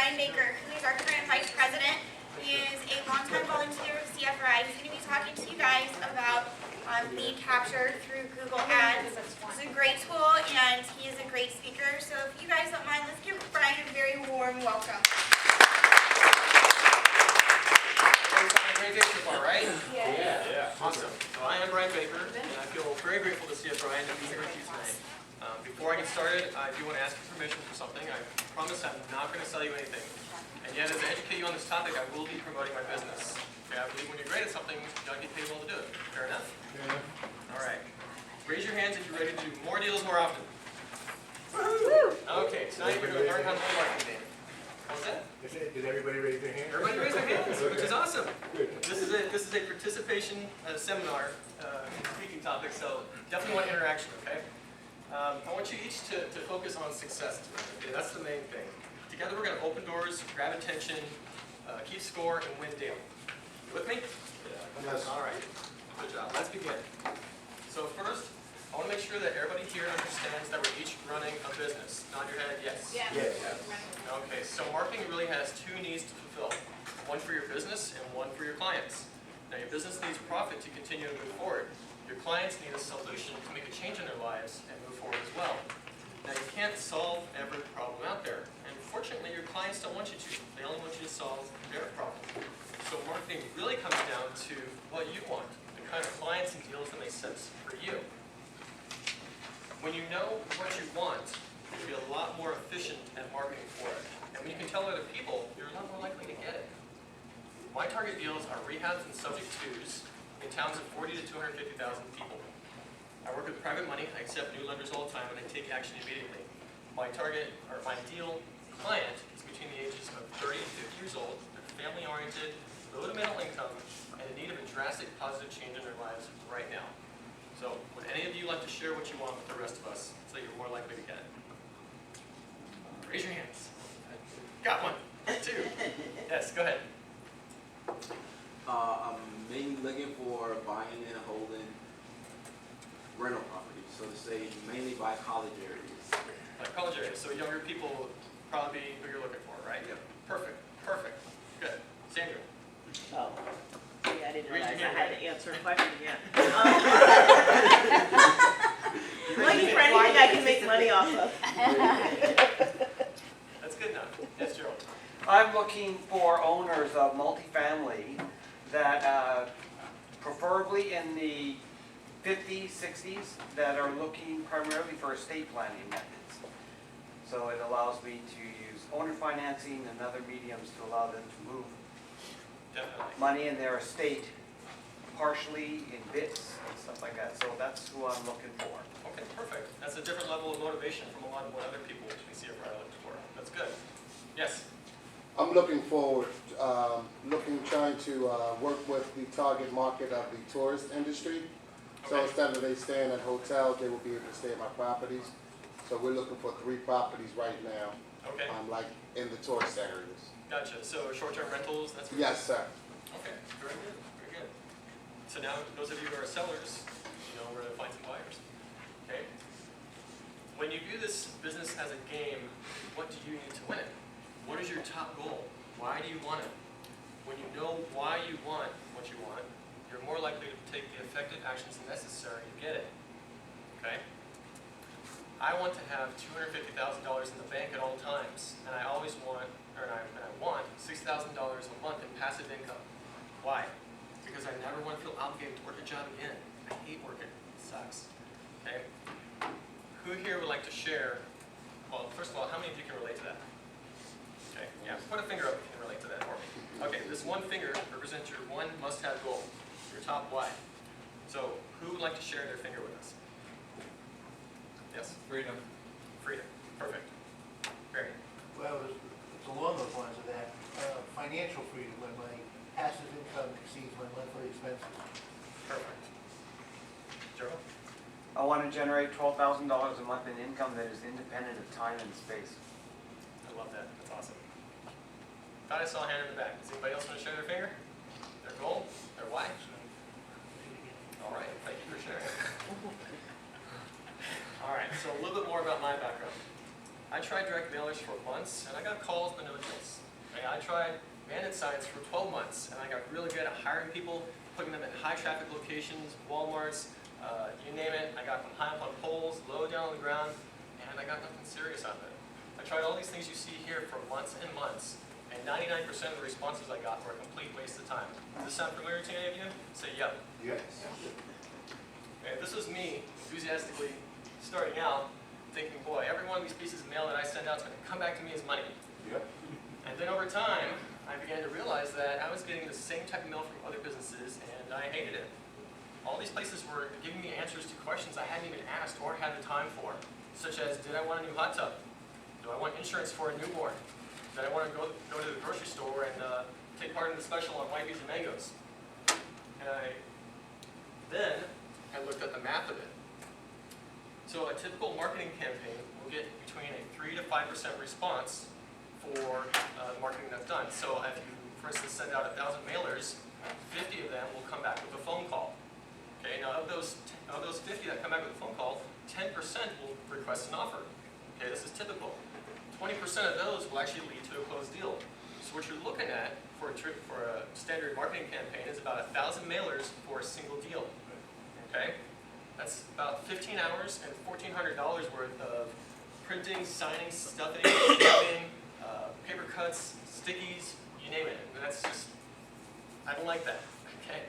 Brian Baker, who is our current Vice President. He is a longtime volunteer with CFRI. He's going to be talking to you guys about lead capture through Google Ads. It's a great tool, and he is a great speaker. So if you guys don't mind, let's give Brian a very warm welcome. Great day so far, right? Yeah. Awesome. So I am Brian Baker, and I feel very grateful to CFRI and to be here with you tonight. Before I get started, I do want to ask for permission for something. I promise I'm not going to sell you anything. And yet, as I educate you on this topic, I will be promoting my business. Okay, I believe when you're great at something, you got to get paid well to do it. Fair enough? Yeah. All right. Raise your hands if you're ready to do more deals more often. Okay, tonight we're going to learn how to do marketing. What's that? Did everybody raise their hand? Everybody raise their hands, which is awesome. This is a participation seminar speaking topic, so definitely want interaction, okay? I want you each to focus on success tonight. Okay? That's the main thing. Together we're going to open doors, grab attention, keep score, and win daily. You with me? Yeah. Yes. All right. Good job. Let's begin. So first, I want to make sure that everybody here understands that we're each running a business. Nod your head, yes. Yeah. Yes. Okay, so marketing really has two needs to fulfill. One for your business and one for your clients. Now your business needs profit to continue to move forward. Your clients need a solution to make a change in their lives and move forward as well. Now you can't solve every problem out there. And fortunately your clients don't want you to. They only want you to solve their problem. So marketing really comes down to what you want, the kind of clients and deals that make sense for you. When you know what you want, you'll be a lot more efficient at marketing for it. And when you can tell other people, you're a lot more likely to get it. My target deals are rehabs and subject twos in towns of 40 to 250,000 people. I work with private money, I accept new lenders all the time, and I take action immediately. My target, or my ideal client, is between the ages of 30 and 50 years old. They're family-oriented, low to middle income, and in need of a drastic positive change in their lives right now. So, would any of you like to share what you want with the rest of us so that you're more likely to get it? Raise your hands. Got one. Two. Yes, go ahead. I'm mainly looking for buying and holding rental properties. So to say, mainly by college areas. Like college areas. So younger people probably be who you're looking for, right? Yep. Perfect. Perfect. Good. Sandra. Oh, yeah, I didn't Raise your realize I hand, had right? to answer a question yet. Looking for anything I can make money off of. That's good enough. Yes, Gerald. I'm looking for owners of multifamily that preferably in the 50s, 60s that are looking primarily for estate planning methods. So it allows me to use owner financing and other mediums to allow them to move Definitely. money in their estate partially in bits and stuff like that. So that's who I'm looking for. Okay, perfect. That's a different level of motivation from a lot of what other people we see are looking for. That's good. Yes. I'm looking forward, trying to work with the target market of the tourist industry. So Okay. instead of they staying at hotels, they will be able to stay at my properties. So we're looking for 3 properties right now, Okay. like in the tourist areas. Gotcha. So short-term rentals, that's what Yes, sir. Okay, very good, very good. So now, those of you who are sellers, you know where to find some buyers. Okay? When you view this business as a game, what do you need to win it? What is your top goal? Why do you want it? When you know why you want what you want, you're more likely to take the effective actions necessary to get it. Okay? I want to have $250,000 in the bank at all times, and I always want, and I want $6,000 a month in passive income. Why? Because I never want to feel obligated to work a job again. I hate working. It sucks. Okay? Who here would like to share? Well, first of all, how many of you can relate to that? Okay, yeah, put a finger up if you can relate to that for me. Okay, this one finger represents your one must-have goal, your top why. So, who would like to share their finger with us? Yes? Freedom. Freedom. Perfect. Barry. Well, it's along those lines of that. Financial freedom, when my passive income exceeds my monthly expenses. Perfect. Gerald? I want to generate $12,000 a month in income that is independent of time and space. I love that. That's awesome. Thought I saw a hand in the back. Does anybody else want to share their finger? Their goal? Their why? All right. Thank you for sharing. All right. So a little bit more about my background. I tried direct mailers for months, and I got calls but no deals. Okay, I tried bandit signs for 12 months, and I got really good at hiring people, putting them in high traffic locations, Walmarts, you name it. I got them high up on poles, low down on the ground, and I got nothing serious out of it. I tried all these things you see here for months and months, and 99% of the responses I got were a complete waste of time. Does this sound familiar to any of you? Say yep. Yes. Okay, this was me enthusiastically starting out, thinking, boy, every one of these pieces of mail that I send out is going to come back to me as money. Yep. And then over time, I began to realize that I was getting the same type of mail from other businesses, and I hated it. All these places were giving me answers to questions I hadn't even asked or had the time for, such as, did I want a new hot tub? Do I want insurance for a newborn? Did I want to go to the grocery store and take part in the special on white beans and mangoes? And then I looked at the math of it. So a typical marketing campaign will get between a 3 to 5% response for marketing that's done. So if you, for instance, send out 1,000 mailers, 50 of them will come back with a phone call. Okay, now of those 50 that come back with a phone call, 10% will request an offer. Okay, this is typical. 20% of those will actually lead to a closed deal. So what you're looking at for a standard marketing campaign is about 1,000 mailers for a single deal. Okay, that's about 15 hours and $1,400 worth of printing, signing, stuffing, stamping, paper cuts, stickies, you name it. And that's just, I don't like that. Okay.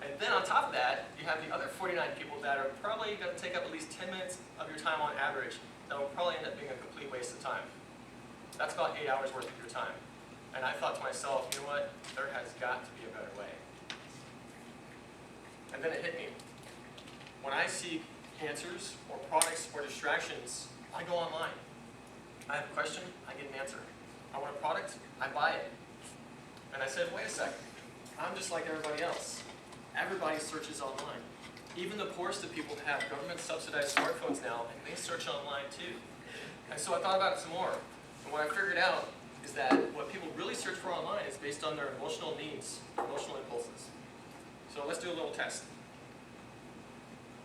And then on top of that, you have the other 49 people that are probably going to take up at least 10 minutes of your time on average. That will probably end up being a complete waste of time. That's about 8 hours worth of your time. And I thought to myself, you know what? There has got to be a better way. And then it hit me. When I seek answers or products or distractions, I go online. I have a question, I get an answer. I want a product, I buy it. And I said, wait a second. I'm just like everybody else. Everybody searches online. Even the poorest of people have government-subsidized smartphones now, and they search online too. And so I thought about it some more. And what I figured out is that what people really search for online is based on their emotional needs, emotional impulses. So let's do a little test.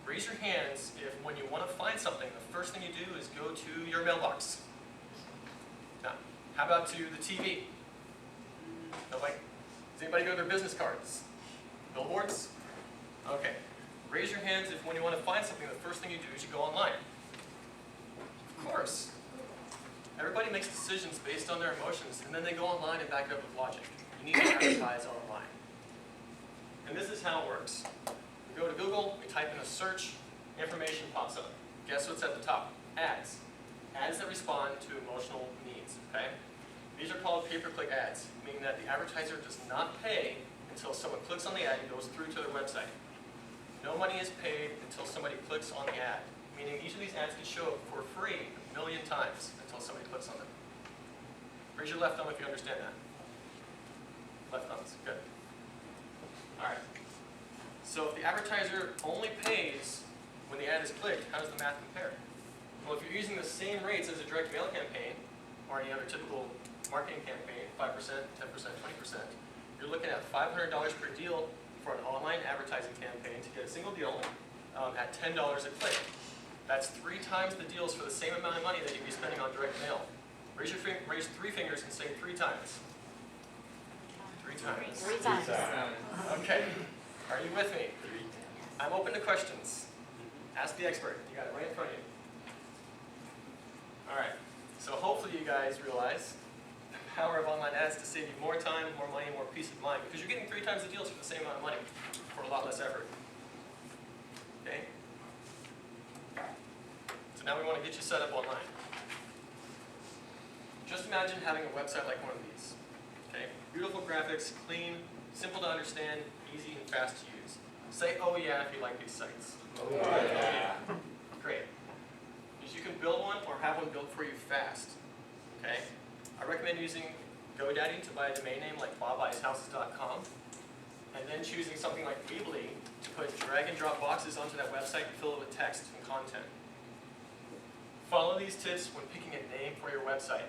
Raise your hands if when you want to find something, the first thing you do is go to your mailbox. Now, how about to the TV? Nobody? Does anybody go to their business cards? Billboards? Okay. Raise your hands if when you want to find something, the first thing you do is you go online. Of course. Everybody makes decisions based on their emotions, and then they go online and back it up with logic. You need to advertise online. And this is how it works. We go to Google, we type in a search, information pops up. Guess what's at the top? Ads. Ads that respond to emotional needs, okay? These are called pay-per-click ads, meaning that the advertiser does not pay until someone clicks on the ad and goes through to their website. No money is paid until somebody clicks on the ad, meaning each of these ads can show up for free 1 million times until somebody clicks on them. Raise your left thumb if you understand that. Left thumbs, good. All right. So if the advertiser only pays when the ad is clicked, how does the math compare? Well, if you're using the same rates as a direct mail campaign or any other typical marketing campaign, 5%, 10%, 20%, you're looking at $500 per deal for an online advertising campaign to get a single deal at $10 a click. That's 3 times the deals for the same amount of money that you'd be spending on direct mail. Raise 3 fingers and say 3 times. 3 times. 3 times. Okay. Are you with me? I'm open to questions. Ask the expert. You got it right in front of you. All right. So hopefully you guys realize the power of online ads to save you more time, more money, more peace of mind, because you're getting 3 times the deals for the same amount of money for a lot less effort. Okay? So now we want to get you set up online. Just imagine having a website like one of these. Okay? Beautiful graphics, clean, simple to understand, easy and fast to use. Say, oh yeah, if you like these sites. Oh, yeah. Great. Because you can build one or have one built for you fast. Okay? I recommend using GoDaddy to buy a domain name like bobbuysHouses.com, and then choosing something like Weebly to put drag and drop boxes onto that website and fill it with text and content. Follow these tips when picking a name for your website.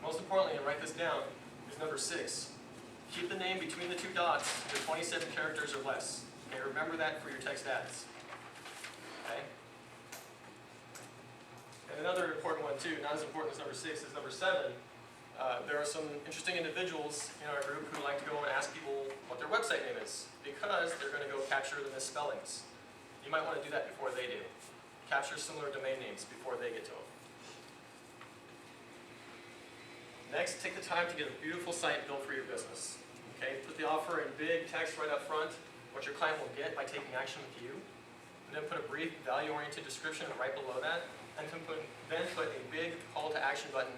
Most importantly, and write this down, is number 6. Keep the name between the 2 dots to 27 characters or less. Okay, remember that for your text ads. Okay? And another important one too, not as important as number 6, is number 7. There are some interesting individuals in our group who like to go and ask people what their website name is, because they're going to go capture the misspellings. You might want to do that before they do. Capture similar domain names before they get to them. Next, take the time to get a beautiful site built for your business. Okay, put the offer in big text right up front, what your client will get by taking action with you. And then put a brief, value-oriented description right below that. And then put a big call to action button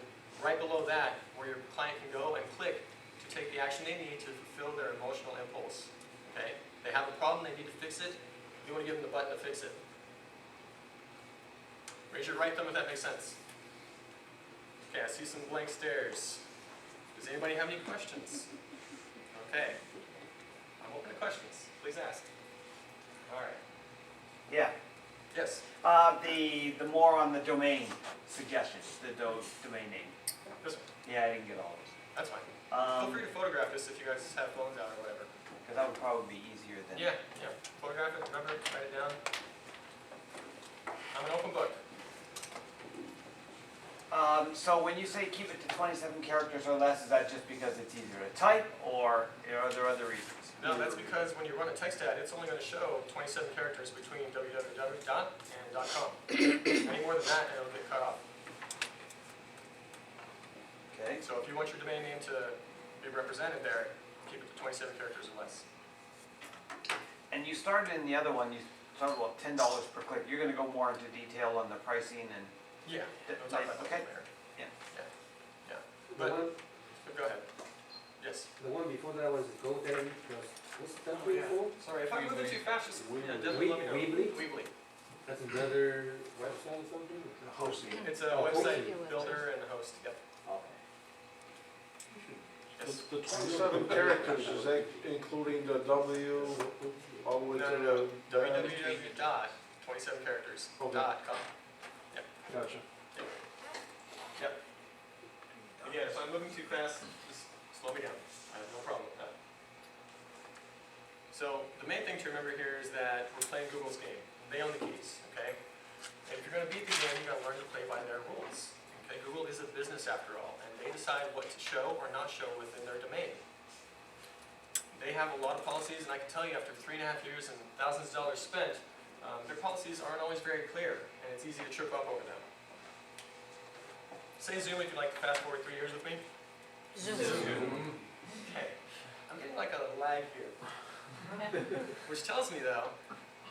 right below that, where your client can go and click to take the action they need to fulfill their emotional impulse. Okay? They have a problem, they need to fix it. You want to give them the button to fix it. Raise your right thumb if that makes sense. Okay, I see some blank stares. Does anybody have any questions? Okay. I'm open to questions. Please ask. All right. Yeah. Yes. The more on the domain suggestions, the domain name. This one. Yeah, I didn't get all of those. That's fine. Feel free to photograph this if you guys have phones out or whatever. Because that would probably be easier than. Yeah. Photograph it, remember it, write it down. I'm an open book. So when you say keep it to 27 characters or less, is that just because it's easier to type, or are there other reasons? No, that's because when you run a text ad, it's only going to show 27 characters between www dot and .com. Any more than that, and it'll get cut off. Okay. So if you want your domain name to be represented there, keep it to 27 characters or less. And you started in the other one, you started about $10 per click. You're going to go more into detail on the pricing and. Yeah. We'll talk about that Okay. later. Yeah. The one, But go ahead. Yes. the one before that was GoDaddy plus, what's that Oh, yeah. for? Sorry, if I'm moving too fast, just Weebly. definitely let me know. Weebly? Weebly. That's another website or something? Hosting. It's a Oh, website hosting. builder and a host. Yep. Okay. Yes. The 27 characters, is that including the W all the way to No, the? www dot 27 characters Okay. .com. Gotcha. Yep. Again, if I'm moving too fast, just slow me down. I have no problem with that. So the main thing to remember here is that we're playing Google's game. They own the keys, okay? And if you're going to beat the game, you've got to learn to play by their rules. Okay, Google is a business after all, and they decide what to show or not show within their domain. They have a lot of policies, and I can tell you after 3.5 years and thousands of dollars spent, their policies aren't always very clear, and it's easy to trip up over them. Say Zoom if you'd like to fast forward 3 years with me. Zoom. Okay, I'm getting like a lag here. Which tells me though,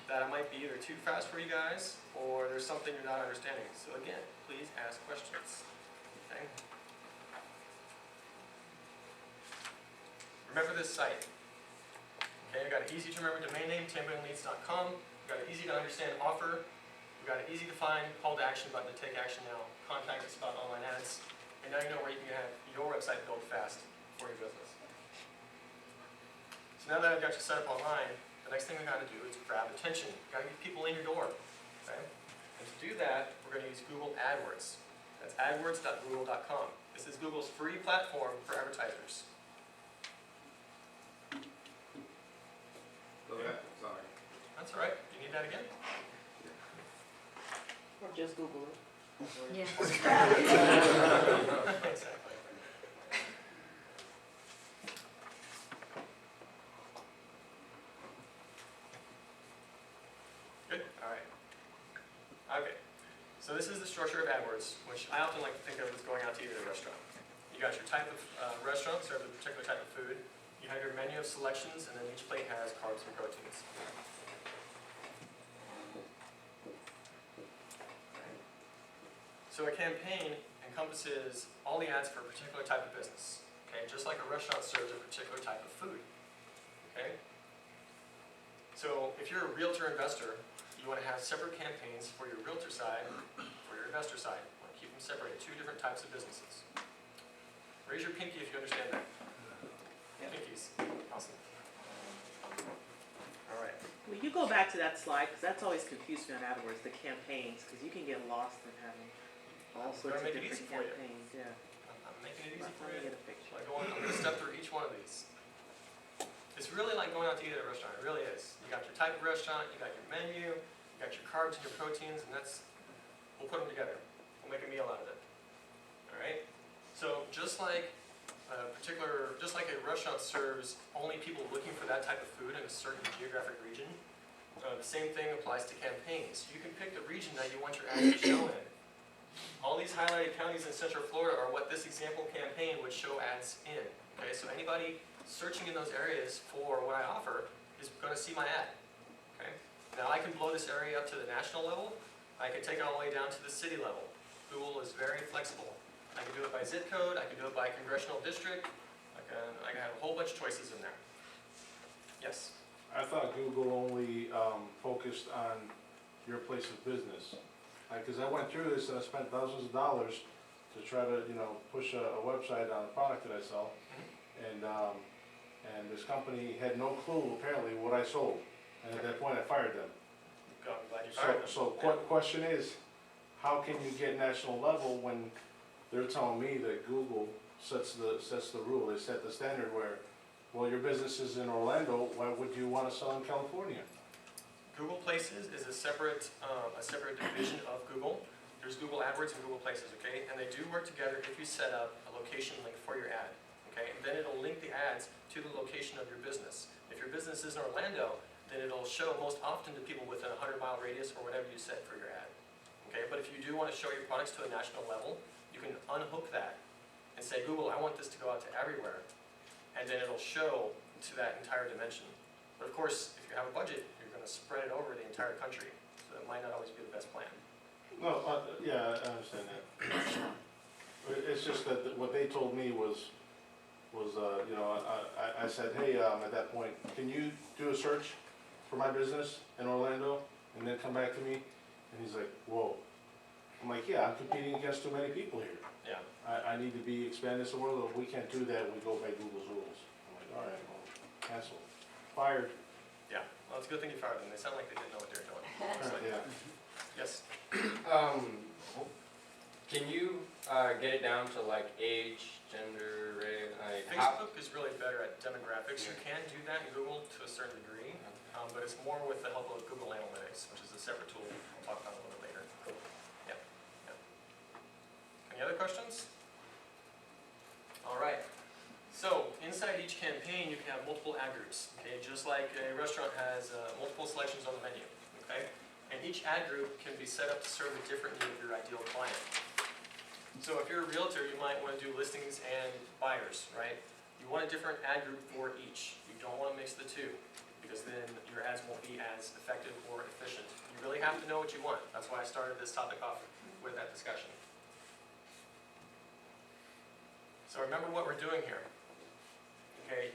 that I might be either too fast for you guys, or there's something you're not understanding. So again, please ask questions. Okay? Remember this site. Okay, I got an easy to remember domain name, tampableneeds.com. We've got an easy to understand offer. We've got an easy to find call to action button to take action now. Contact us about online ads. And now you know where you can have your website built fast for your business. So now that I've got you set up online, the next thing we got to do is grab attention. We've got to get people in your door. Okay? And to do that, we're going to use Google AdWords. That's adwords.google.com. This is Google's free platform for advertisers. Go ahead, sorry. That's all right. You need that again? Or just Google it. Exactly. Good? All right. Okay. So this is the structure of AdWords, which I often like to think of as going out to eat at a restaurant. You got your type of restaurant, serves a particular type of food. You have your menu of selections, and then each plate has carbs and proteins. So a campaign encompasses all the ads for a particular type of business. Okay, just like a restaurant serves a particular type of food. Okay? So if you're a realtor investor, you want to have separate campaigns for your realtor side, for your investor side. You want to keep them separated, two different types of businesses. Raise your pinky if you understand that. Pinkies. Awesome. All right. Will you go back to that slide, because that's always confused me on AdWords, the campaigns, because you can get lost in having all sorts of make it easy different for you. campaigns, yeah. I'm making it easy for Let me you. get a picture. I'm going to step through each one of these. It's really like going out to eat at a restaurant. It really is. You got your type of restaurant, you got your menu, you got your carbs and your proteins, and we'll put them together. we'll make a meal out of it. All right? So just like a restaurant serves only people looking for that type of food in a certain geographic region, the same thing applies to campaigns. You can pick the region that you want your ads to show in. All these highlighted counties in Central Florida are what this example campaign would show ads in. Okay, so anybody searching in those areas for what I offer is going to see my ad. Okay, now I can blow this area up to the national level. I can take it all the way down to the city level. Google is very flexible. I can do it by zip code. I can do it by congressional district. I can have a whole bunch of choices in there. Yes. I thought Google only focused on your place of business. Because I went through this and I spent thousands of dollars to try to, push a website on a product that I sell. And this company had no clue apparently what I sold. And at that point I fired them. Good. I'm glad you fired them. So question is, how can you get national level when they're telling me that Google sets the rule, they set the standard where, well, your business is in Orlando, why would you want to sell in California? Google Places is a separate division of Google. There's Google AdWords and Google Places, okay? And they do work together if you set up a location link for your ad, okay? And then it'll link the ads to the location of your business. If your business is in Orlando, then it'll show most often to people within a 100-mile radius or whatever you set for your ad, okay? But if you do want to show your products to a national level, you can unhook that and say, Google, I want this to go out to everywhere. And then it'll show to that entire dimension. But of course, if you have a budget, you're going to spread it over the entire country. So it might not always be the best plan. No, yeah, I understand that. It's just that what they told me was I said, hey, at that point, can you do a search for my business in Orlando and then come back to me? And he's like, whoa. I'm like, yeah, I'm competing against too many people here. Yeah. I need to be expanding this world. If we can't do that, we go by Google's rules. I'm like, all right, well, cancel. Fired. Yeah. Well, it's a good thing you fired them. They sound like they didn't know what they were doing. Yeah. Yes. Can you get it down to like age, gender, race? Facebook is really better at demographics. You can do that in Google to a certain degree, but it's more with the help of Google Analytics, which is a separate tool we'll talk about a little bit later. Yeah. Any other questions? All right. So inside each campaign, you can have multiple ad groups. Okay, just like a restaurant has multiple selections on the menu. Okay, and each ad group can be set up to serve a different need of your ideal client. So if you're a realtor, you might want to do listings and buyers, right? You want a different ad group for each. You don't want to mix the two, because then your ads won't be as effective or efficient. You really have to know what you want. That's why I started this topic off with that discussion. So remember what we're doing here. Okay,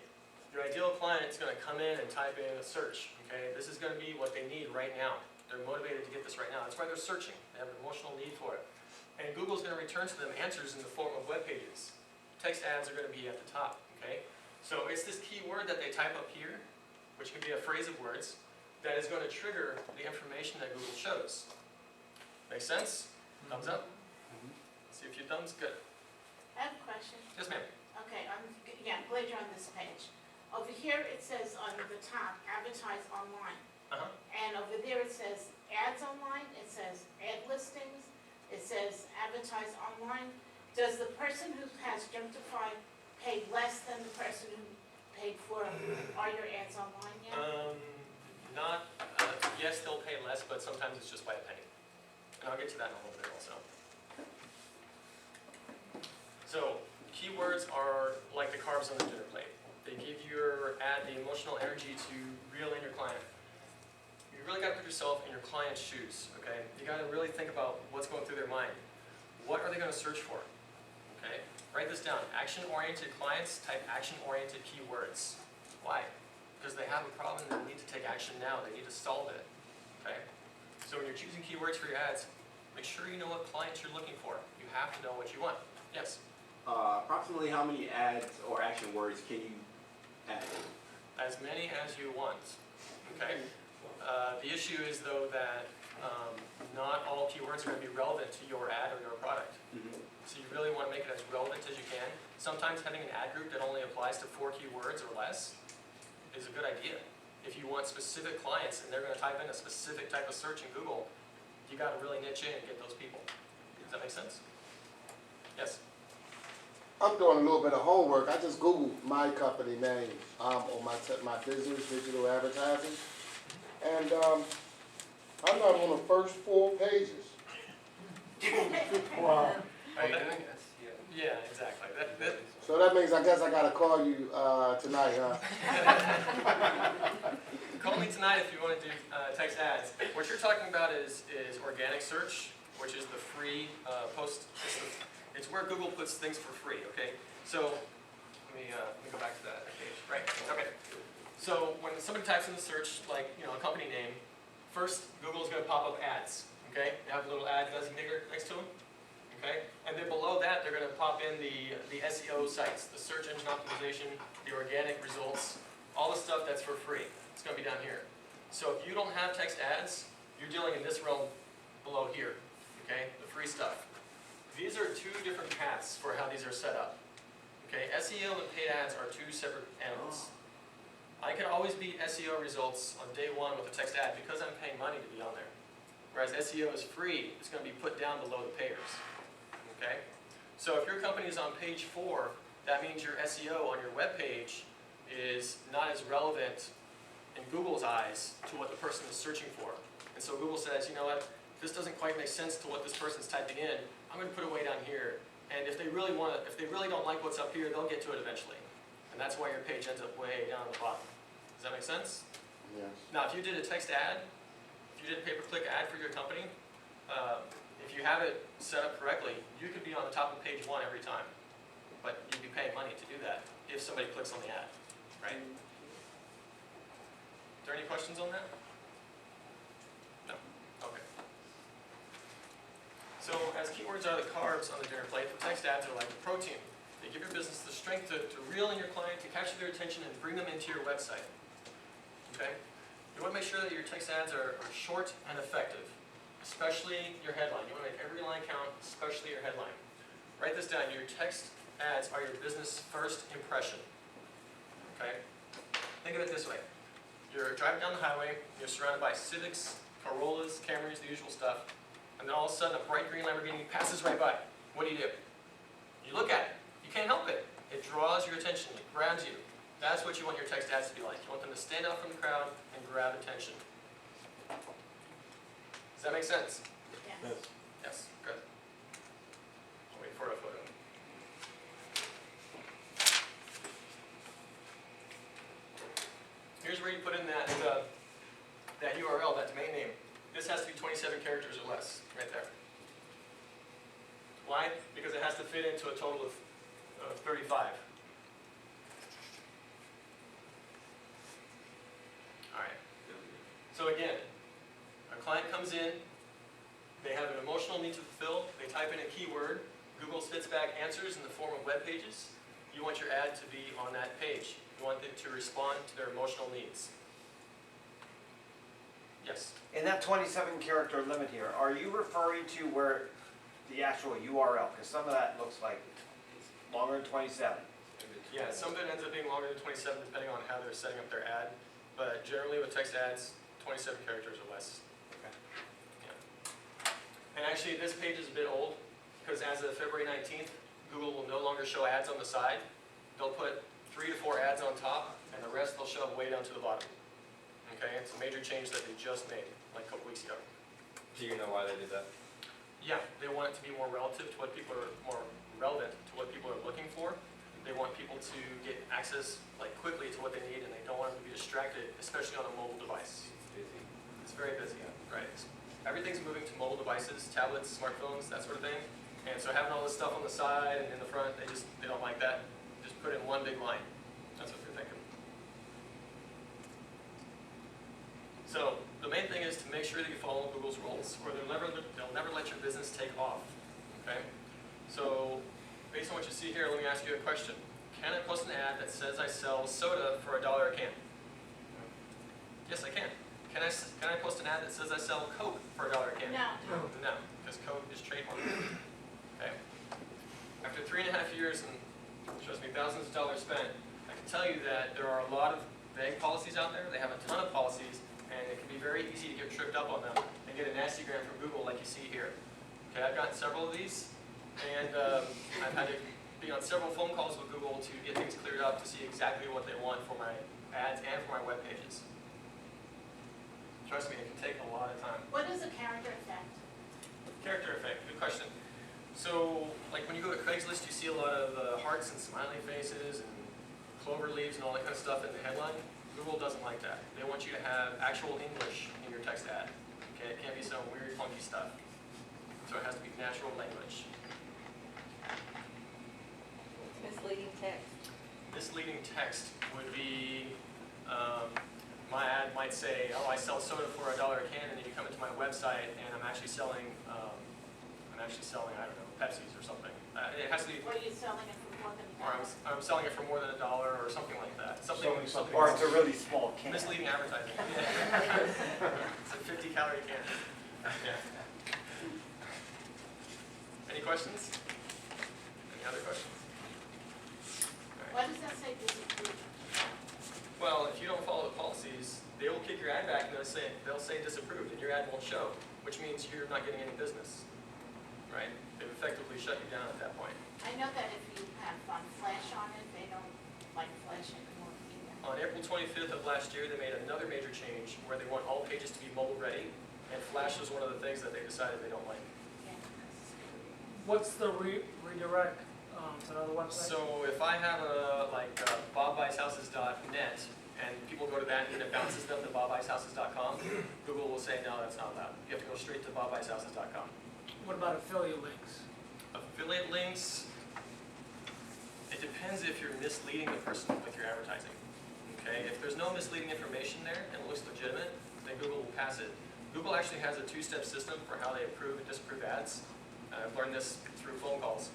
your ideal client is going to come in and type in a search. Okay, this is going to be what they need right now. They're motivated to get this right now. That's why they're searching. They have an emotional need for it. And Google's going to return to them answers in the form of web pages. Text ads are going to be at the top. Okay, so it's this keyword that they type up here, which can be a phrase of words, that is going to trigger the information that Google shows. Make sense? Thumbs up? See a few thumbs? Good. I have a question. Yes, ma'am. Okay, I'm glad you're on this page. Over here, it says on the top, advertise online. And over there, it says ads online, it says ad listings, it says advertise online. Does the person who has Jumpify pay less than the person who paid for Are Your Ads Online yet? Yes, they'll pay less, but sometimes it's just by a penny. And I'll get to that in a little bit also. So, keywords are like the carbs on the dinner plate. They give your ad the emotional energy to reel in your client. You really got to put yourself in your client's shoes, okay? You got to really think about what's going through their mind. What are they going to search for? Okay? Write this down. Action-oriented clients type action-oriented keywords. Why? Because they have a problem and they need to take action now. They need to solve it. Okay? So when you're choosing keywords for your ads, make sure you know what clients you're looking for. You have to know what you want. Yes? Approximately how many ads or action words can you add? As many as you want. Okay? The issue is though that not all keywords are going to be relevant to your ad or your product. So you really want to make it as relevant as you can. Sometimes having an ad group that only applies to 4 keywords or less is a good idea. If you want specific clients and they're going to type in a specific type of search in Google, you got to really niche in and get those people. Does that make sense? Yes? I'm doing a little bit of homework. I just Googled my company name, or my business, digital advertising. And I'm not on the first 4 pages. Wow. Are you doing it? Yeah, exactly. So that means I guess I gotta call you tonight, huh? Call me tonight if you want to do text ads. What you're talking about is organic search, which is the free post. It's where Google puts things for free, okay? So let me go back to that page. Right, okay. So when somebody types in the search, like, you know, a company name, first Google's going to pop up ads, okay? They have a little ad designator next to them, okay? And then below that, they're going to pop in the SEO sites, the search engine optimization, the organic results, all the stuff that's for free. It's going to be down here. So if you don't have text ads, you're dealing in this realm below here, okay? The free stuff. These are 2 different paths for how these are set up. Okay, SEO and paid ads are 2 separate animals. I can always beat SEO results on day 1 with a text ad because I'm paying money to be on there. Whereas SEO is free, it's going to be put down below the payers. Okay? So if your company is on page 4, that means your SEO on your web page is not as relevant in Google's eyes to what the person is searching for. And so Google says, you know what, this doesn't quite make sense to what this person's typing in. I'm going to put it way down here. And if they really don't like what's up here, they'll get to it eventually. And that's why your page ends up way down at the bottom. Does that make sense? Yes. Now, if you did a text ad, if you did a pay-per-click ad for your company, if you have it set up correctly, you could be on the top of page 1 every time. But you'd be paying money to do that if somebody clicks on the ad, right? Are there any questions on that? No? Okay. So as keywords are the carbs on the dinner plate, the text ads are like the protein. They give your business the strength to reel in your client, to capture their attention, and bring them into your website. Okay? You want to make sure that your text ads are short and effective, especially your headline. You want to make every line count, especially your headline. Write this down. Your text ads are your business first impression. Okay? Think of it this way. You're driving down the highway, you're surrounded by Civics, Corollas, Camrys, the usual stuff, and then all of a sudden a bright green Lamborghini passes right by. What do? You look at it. You can't help it. It draws your attention. It grabs you. That's what you want your text ads to be like. You want them to stand out from the crowd and grab attention. Does that make sense? Yes. Yes. Good. I'll wait for a photo. Here's where you put in that URL, that domain name. This has to be 27 characters or less, right there. Why? Because it has to fit into a total of 35. All right. So again, a client comes in, they have an emotional need to fulfill, they type in a keyword, Google spits back answers in the form of web pages. You want your ad to be on that page. You want it to respond to their emotional needs. Yes? In that 27 character limit here, are you referring to where the actual URL? Because some of that looks like it's longer than 27. Yeah, some of it ends up being longer than 27 depending on how they're setting up their ad. But generally with text ads, 27 characters or less. Okay. Yeah. And actually this page is a bit old because as of February 19th, Google will no longer show ads on the side. They'll put 3 to 4 ads on top and the rest they'll shove way down to the bottom. Okay, it's a major change that they just made like a couple weeks ago. Do you know why they did that? Yeah, they want it to be more relative to what people are, more relevant to what people are looking for. They want people to get access like quickly to what they need, and they don't want them to be distracted, especially on a mobile device. It's busy. It's very busy, right? Everything's moving to mobile devices, tablets, smartphones, that sort of thing. And so having all this stuff on the side and in the front, they don't like that. Just put in one big line. That's what they're thinking. So the main thing is to make sure that you follow Google's rules, or they'll never let your business take off. Okay? So based on what you see here, let me ask you a question. Can I post an ad that says I sell soda for $1 a can? Yes, I can. Can I post an ad that says I sell Coke for $1 a can? No. No, because Coke is trademarked. Okay. After 3.5 years and shows me thousands of dollars spent, I can tell you that there are a lot of vague policies out there. They have a ton of policies, and it can be very easy to get tripped up on them and get a nasty gram from Google like you see here. Okay, I've gotten several of these, and I've had to be on several phone calls with Google to get things cleared up to see exactly what they want for my ads and for my web pages. Trust me, it can take a lot of time. What is a character effect? Character effect, good question. So, like when you go to Craigslist, you see a lot of hearts and smiley faces and clover leaves and all that kind of stuff in the headline. Google doesn't like that. They want you to have actual English in your text ad. Okay, it can't be some weird, funky stuff. So it has to be natural language. Misleading text. Misleading text would be, my ad might say, oh, I sell soda for $1 a can, and then you come into my website and I'm actually selling, I don't know, Pepsis or something. It has to be, Or are you selling it for more than or $1? I'm selling it for more than $1 or something like that. Something Or it's a really small can. misleading advertising. It's a 50-calorie can. Yeah. Any questions? Any other questions? Why does that say disapprove? Well, if you don't follow the policies, they will kick your ad back and they'll say disapproved, and your ad won't show, which means you're not getting any business, right? They've effectively shut you down at that point. I know that if you have flash on it, they don't like flash anymore either. On April 25th of last year, they made another major change where they want all pages to be mobile ready, and flash was one of the things that they decided they don't like. Yeah. What's the redirect to another website? So if I have bobbuysHouses.net, and people go to that and it bounces them to bobbuysHouses.com, Google will say, no, that's not allowed. You have to go straight to bobbuysHouses.com. What about affiliate links? Affiliate links, it depends if you're misleading the person with your advertising. Okay, if there's no misleading information there and it looks legitimate, then Google will pass it. Google actually has a two-step system for how they approve and disapprove ads. I've learned this through phone calls.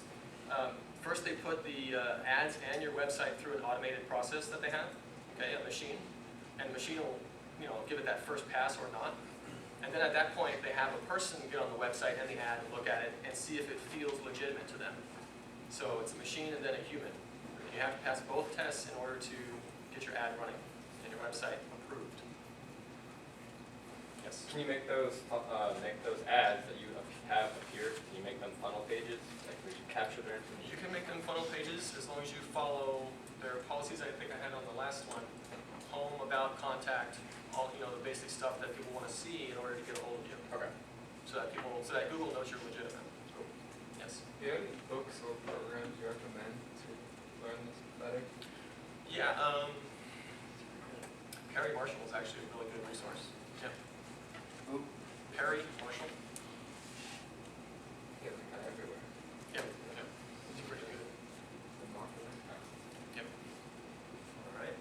First, they put the ads and your website through an automated process that they have, okay, a machine, and the machine will, give it that first pass or not. And then at that point, they have a person get on the website and the ad and look at it and see if it feels legitimate to them. So it's a machine and then a human. And you have to pass both tests in order to get your ad running and your website approved. Yes? Can you make those ads that you have appear, can you make them funnel pages, like where you capture their information? You can make them funnel pages as long as you follow their policies. I think I had on the last one. Home, about, contact, all the basic stuff that people want to see in order to get a hold of you. Okay. So that Google knows you're legitimate. Yes. Do you have any books or programs you recommend to learn this better? Yeah. Perry Marshall is actually a really good resource. Yeah. Who? Perry Marshall. Yeah, like that everywhere. Yep. Yep. He's pretty good. The marketing. Yep. All right.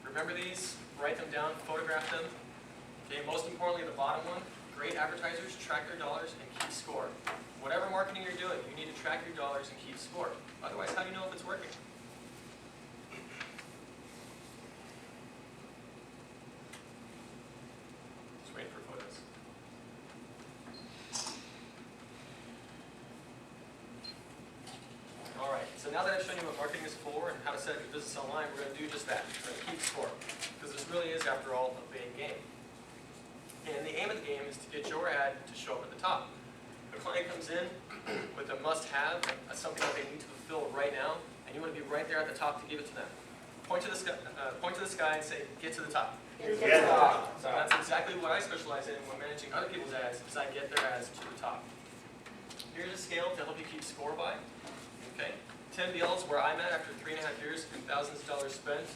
Remember these, write them down, photograph them. Okay, most importantly, the bottom one, great advertisers track their dollars and keep score. Whatever marketing you're doing, you need to track your dollars and keep score. Otherwise, how do you know if it's working? Just waiting for photos. All right, so now that I've shown you what marketing is for and how to set up your business online, we're going to do just that. We're going to keep score. Because this really is, after all, a big game. And the aim of the game is to get your ad to show up at the top. The client comes in with a must-have, something that they need to fulfill right now, and you want to be right there at the top to give it to them. Point to the sky and say, get to the top. Yeah. So that's exactly what I specialize in when managing other people's ads, is I get their ads to the top. Here's a scale to help you keep score by. Okay, 10 deals where I'm at after 3.5 years and thousands of dollars spent.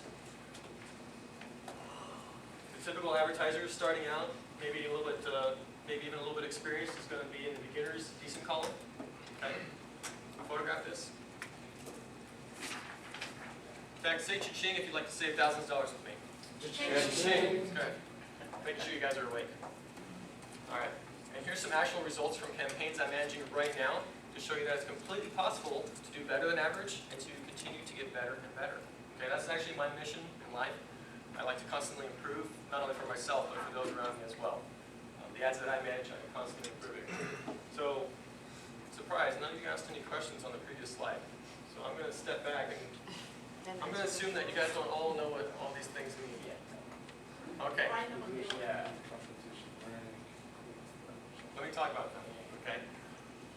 The typical advertiser starting out, maybe even a little bit experienced, is going to be in the beginner's decent column. Okay, I'll photograph this. In fact, say cha-ching if you'd like to save thousands of dollars with me. Cha-ching. Okay, making sure you guys are awake. All right, and here's some actual results from campaigns I'm managing right now, to show you that it's completely possible to do better than average and to continue to get better and better. Okay, that's actually my mission in life. I like to constantly improve, not only for myself, but for those around me as well. The ads that I manage, I'm constantly improving. So, surprise, none of you asked any questions on the previous slide. So I'm going to step back and I'm going to assume that you guys don't all know what all these things mean yet. Okay. I know what they are. Let me talk about them. Okay?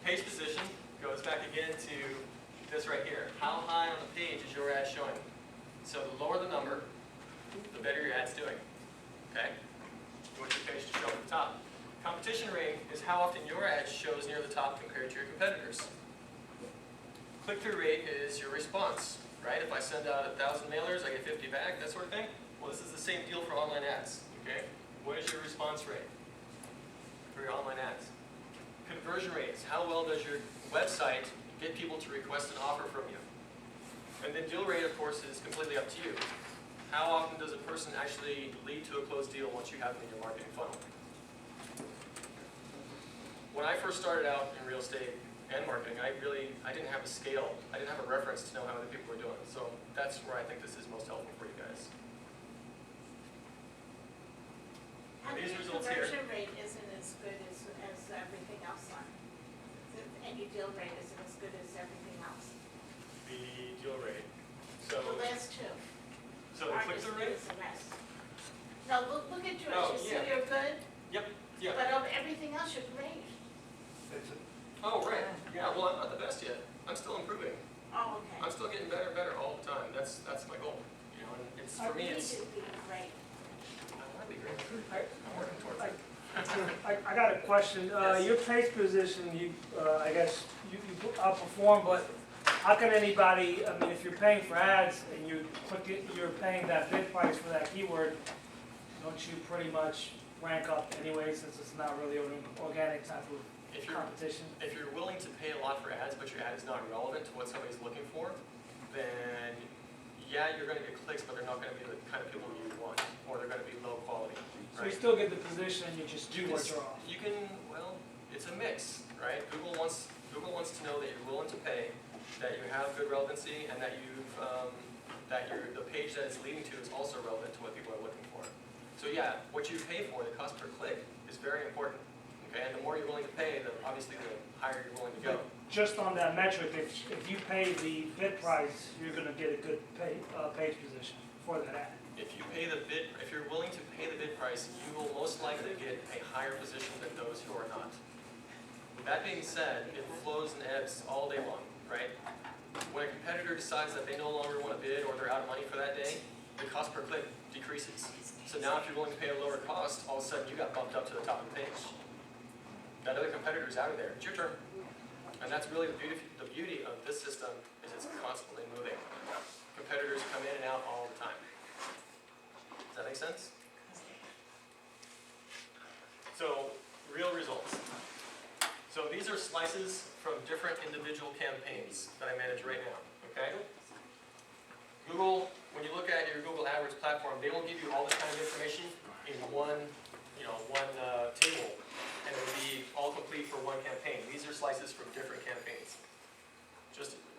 Page position goes back again to this right here. How high on the page is your ad showing? So the lower the number, the better your ad's doing. Okay? You want your page to show at the top. Competition rate is how often your ad shows near the top compared to your competitors. Click-through rate is your response, right? If I send out 1,000 mailers, I get 50 back, that sort of thing. Well, this is the same deal for online ads, okay? What is your response rate for your online ads? Conversion rates, how well does your website get people to request an offer from you? And then deal rate, of course, is completely up to you. How often does a person actually lead to a closed deal once you have them in your marketing funnel? When I first started out in real estate and marketing, I didn't have a scale. I didn't have a reference to know how other people were doing. So that's where I think this is most helpful for you guys. And These the results here. conversion rate isn't as good as everything else on. And your deal rate isn't as good as everything else. The deal rate. So The last two the aren't as click-through good rate? as the rest. No, look at yours, Oh, you see yeah. you're good, Yep. Yeah. but of everything else you're great. Oh, right. Yeah. Well, I'm not the best yet. I'm still improving. Oh, okay. I'm still getting better and better all the time. That's my goal. You know, and it's for me. You need It's to be great. I want to be great. I'm working towards it. I got a question. Yes. Your page position, I guess you outperform, but how can anybody, I mean, if you're paying for ads and you click it, you're paying that bid price for that keyword, don't you pretty much rank up anyway, since it's not really an organic type of competition? If you're willing to pay a lot for ads, but your ad is not relevant to what somebody's looking for, then yeah, you're going to get clicks, but they're not going to be the kind of people you want, or they're going to be low quality. So Right? you still get the position, you just do what you're off. You can, well, it's a mix, right? Google wants to know that you're willing to pay, that you have good relevancy, and that the page that it's leading to is also relevant to what people are looking for. So yeah, what you pay for, the cost per click, is very important. Okay, and the more you're willing to pay, obviously the higher you're willing to go. Just on that metric, if you pay the bid price, you're gonna get a good page position for that ad. If you're willing to pay the bid price, you will most likely get a higher position than those who are not. That being said, it flows and ebbs all day long, right? When a competitor decides that they no longer want to bid or they're out of money for that day, the cost per click decreases. So now if you're willing to pay a lower cost, all of a sudden you got bumped up to the top of the page. That other competitor's out of there. It's your turn. And that's really the beauty of this system is it's constantly moving. Competitors come in and out all the time. Does that make sense? So, real results. So these are slices from different individual campaigns that I manage right now, okay? Google, when you look at your Google AdWords platform, they will give you all this kind of information in one table, and it will be all complete for one campaign. These are slices from different campaigns.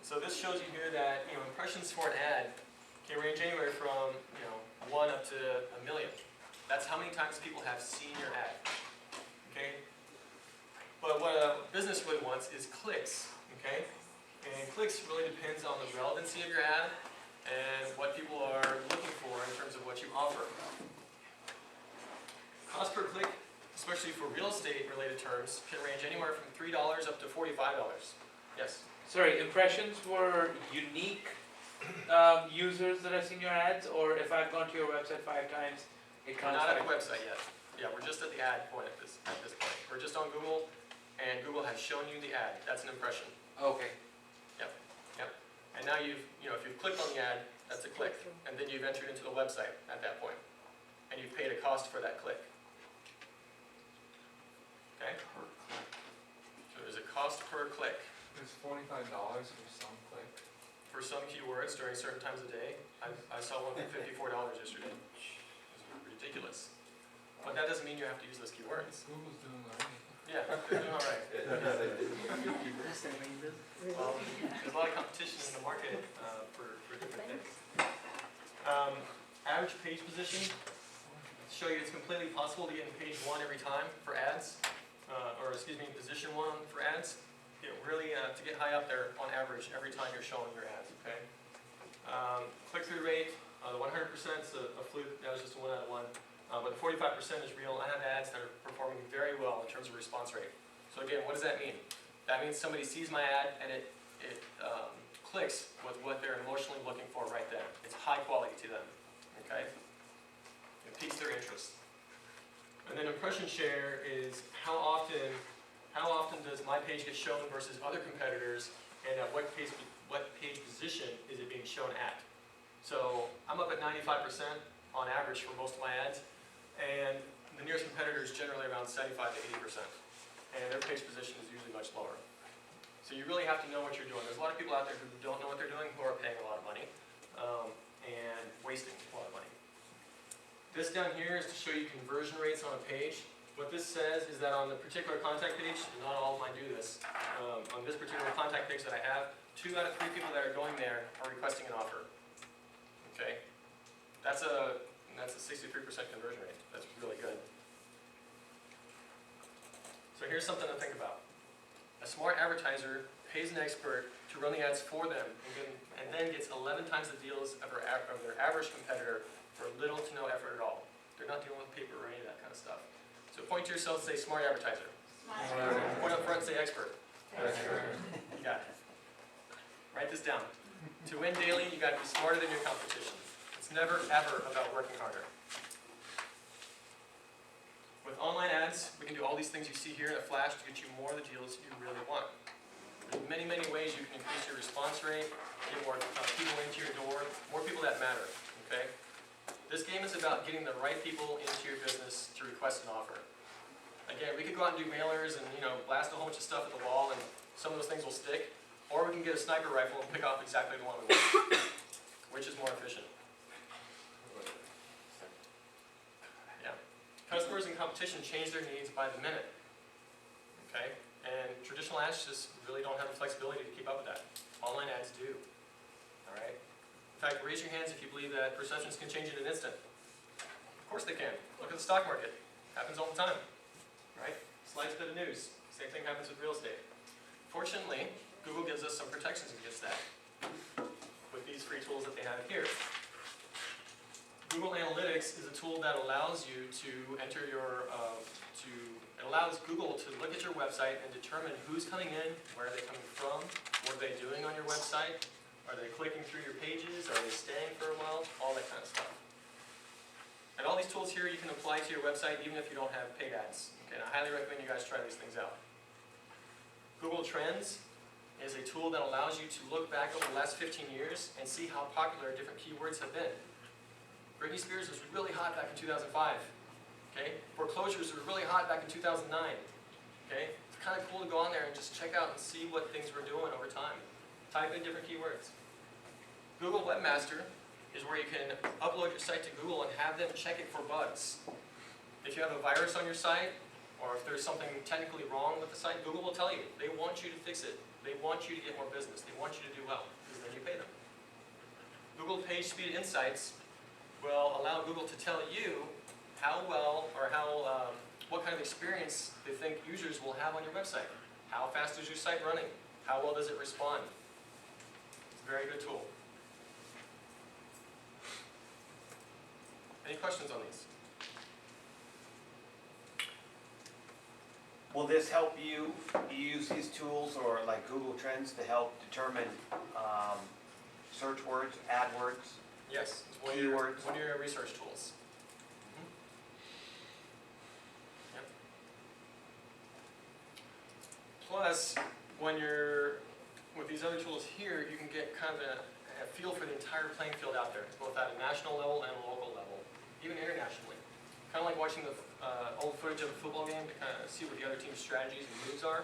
So this shows you here that impressions for an ad can range anywhere from 1 up to 1 million. That's how many times people have seen your ad. Okay? But what a business really wants is clicks. Okay? And clicks really depends on the relevancy of your ad and what people are looking for in terms of what you offer. Cost per click, especially for real estate related terms, can range anywhere from $3 up to $45. Yes? Sorry, impressions were unique users that have seen your ads, or if I've gone to your website 5 times, it We're counts. not at the website yet. Yeah, we're just at the ad point at this point. We're just on Google, and Google has shown you the ad. That's an impression. Okay. Yep. And now if you've clicked on the ad, that's a click, and then you've entered into the website at that point, and you've paid a cost for that click. Okay. So there's a cost per click. It's $45 for some click. For some keywords during certain times of day. I saw one for $54 yesterday. It's ridiculous. But that doesn't mean you have to use those keywords. Google's doing alright. Yeah, they're doing all right. Well, there's a lot of competition in the market for different things. Average page position. Show you it's completely possible to get in page 1 every time for ads. Position 1 for ads. To get high up there on average every time you're showing your ads, okay? Click-through rate, the 100% is a fluke, that was just a 1 out of 1. But the 45% is real. I have ads that are performing very well in terms of response rate. So again, what does that mean? That means somebody sees my ad and it clicks with what they're emotionally looking for right then. It's high quality to them, okay? It piques their interest. And then impression share is how often does my page get shown versus other competitors, and at what page position is it being shown at? So I'm up at 95% on average for most of my ads, and the nearest competitor is generally around 75 to 80%, and their page position is usually much lower. So you really have to know what you're doing. There's a lot of people out there who don't know what they're doing, who are paying a lot of money, and wasting a lot of money. This down here is to show you conversion rates on a page. What this says is that on the particular contact page, not all of mine do this, on this particular contact page that I have, 2 out of 3 people that are going there are requesting an offer. Okay? That's a 63% conversion rate. That's really good. So here's something to think about. A smart advertiser pays an expert to run the ads for them and then gets 11 times the deals of their average competitor for little to no effort at all. They're not dealing with paper or any of that kind of stuff. So point to yourself and say smart advertiser. Smart. Point up front and say expert. Expert. You got it. Write this down. To win daily, you got to be smarter than your competition. It's never ever about working harder. With online ads, we can do all these things you see here in a flash to get you more of the deals you really want. There's many, many ways you can increase your response rate, get more people into your door, more people that matter, okay? This game is about getting the right people into your business to request an offer. Again, we could go out and do mailers and blast a whole bunch of stuff at the wall and some of those things will stick, or we can get a sniper rifle and pick off exactly the one we want. Which is more efficient? Yeah. Customers and competition change their needs by the minute. Okay? And traditional ads just really don't have the flexibility to keep up with that. Online ads do. Alright? In fact, raise your hands if you believe that perceptions can change in an instant. Of course they can. Look at the stock market. Happens all the time. Right? Slides bit of news. Same thing happens with real estate. Fortunately, Google gives us some protections against that with these free tools that they have here. Google Analytics is a tool that allows you to enter your, it allows Google to look at your website and determine who's coming in, where are they coming from, what are they doing on your website, are they clicking through your pages, are they staying for a while, all that kind of stuff. And all these tools here you can apply to your website even if you don't have paid ads. Okay, and I highly recommend you guys try these things out. Google Trends is a tool that allows you to look back over the last 15 years and see how popular different keywords have been. Britney Spears was really hot back in 2005. Okay? Foreclosures were really hot back in 2009. Okay? It's kind of cool to go on there and just check out and see what things were doing over time. Type in different keywords. Google Webmaster is where you can upload your site to Google and have them check it for bugs. If you have a virus on your site, or if there's something technically wrong with the site, Google will tell you. They want you to fix it. They want you to get more business. They want you to do well, because then you pay them. Google Page Speed Insights will allow Google to tell you how well or what kind of experience they think users will have on your website. How fast is your site running? How well does it respond? It's a very good tool. Any questions on these? Will this help you use these tools or like Google Trends to help determine search words, AdWords? Yes, it's one of your research tools. Yep. Plus, when you're with these other tools here, you can get kind of a feel for the entire playing field out there, both at a national level and a local level, even internationally. Kind of like watching the old footage of a football game to kind of see what the other team's strategies and moves are.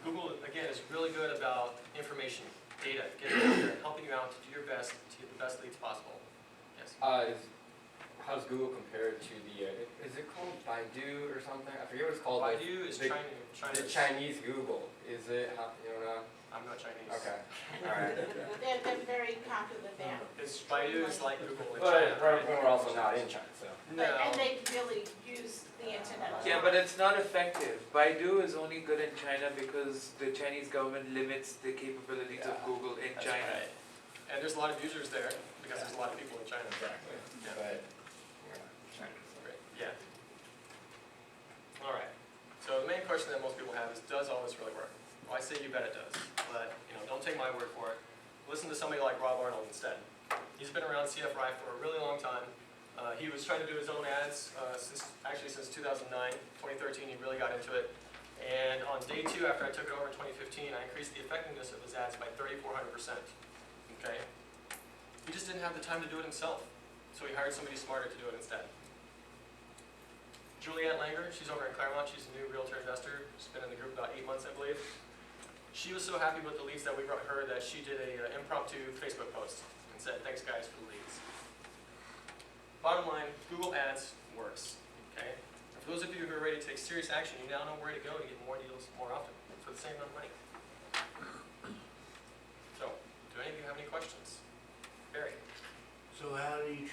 Google, again, is really good about information, data, getting it out there, and helping you out to do your best to get the best leads possible. Yes? How does Google compare to the, is it called Baidu or something? I forget what it's called. Baidu is the Chinese Google. Is it, you don't know? I'm not Chinese. Okay, alright. They're very popular there. Baidu is like Google in But China. we're also not in China, so. No. And they really use the internet a lot. Yeah, but it's not effective. Baidu is only good in China because the Chinese government limits the capabilities of Google in That's China. right. And there's a lot of users there because there's a lot of people in China. Exactly. Yeah. But we're not China. Great. Yeah. All right. So the main question that most people is, does all this really work? Well, I say you bet it does, but, you know, don't take my word for it. Listen to somebody like Rob Arnold instead. He's been around CFRI for a really long time. He was trying to do his own ads since 2009, 2013 he really got into it. And on day 2 after I took it over in 2015, I increased the effectiveness of his ads by 3,400%. Okay? He just didn't have the time to do it himself, so he hired somebody smarter to do it instead. Juliette Langer, she's over in Claremont. She's a new realtor investor. She's been in the group about 8 months, I believe. She was so happy with the leads that we brought her that she did an impromptu Facebook post and said, "Thanks guys for the leads." Bottom line, Google Ads works. Okay? For those of you who are ready to take serious action, you now know where to go to get more deals more often for the same amount of money. So, do any of you have any questions? Barry? So how do you